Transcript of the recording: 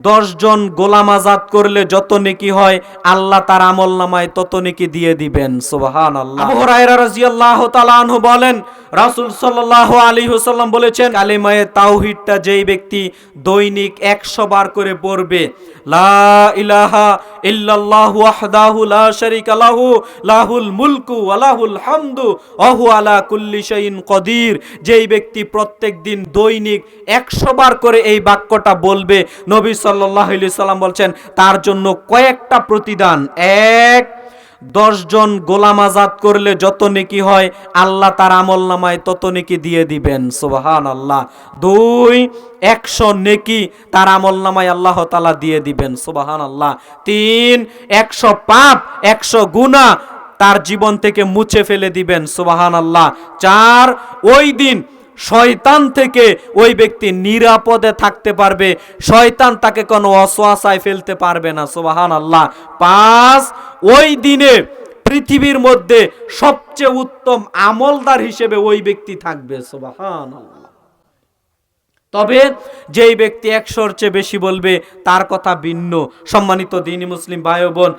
10 জন গোলাম আজাদ করলে যত নেকি হয় আল্লাহ তার আমলনামায় তত নেকি দিয়ে দিবেন। সুবহানাল্লাহ। আবু হুরায়রা রাদিয়াল্লাহু তাআলা আনহু বলেন, রাসূল সাল্লাল্লাহু আলাইহি ওয়াসাল্লাম বলেছেন, কালিমায়ে তাওহীদটা যেই ব্যক্তি দৈনিক 100 বার করে পড়বে, লা ইলাহা ইল্লাল্লাহু ওয়াহদাহু লা শারীকা লাহু লাহুল মুলকু ওয়া লাহুল হামদু ওয়া হুয়া আলা কুল্লি শাইইন কদির, যেই ব্যক্তি প্রত্যেকদিন দৈনিক 100 বার করে এই বাক্যটা বলবে, নবী সাল্লাল্লাহু আলাইহি সাল্লাম বলছেন তার জন্য কয়েকটা প্রতিদান। 1, 10 জন গোলাম আজাদ করলে যত নেকি হয় আল্লাহ তার আমলনামায় তত নেকি দিয়ে দিবেন। সুবহানাল্লাহ। 2, 100 নেকি তার আমলনামায় আল্লাহ তাআলা দিয়ে দিবেন। সুবহানাল্লাহ। 3, 100 পাপ 100 গুনাহ তার জীবন থেকে মুছে ফেলে দিবেন। সুবহানাল্লাহ। 4, ওই দিন শয়তান থেকে ওই ব্যক্তি নিরাপদে থাকতে পারবে, শয়তান তাকে কোনো ওয়াসওয়াসায় ফেলতে পারবে না। সুবহানাল্লাহ। 5, ওই দিনে পৃথিবীর মধ্যে সবচেয়ে উত্তম আমলদার হিসেবে ওই ব্যক্তি থাকবে। সুবহানাল্লাহ। তবে যেই ব্যক্তি 100-র চেয়ে বেশি বলবে তার কথা ভিন্ন। সম্মানিত দ্বীনি মুসলিম ভাই ও বোন,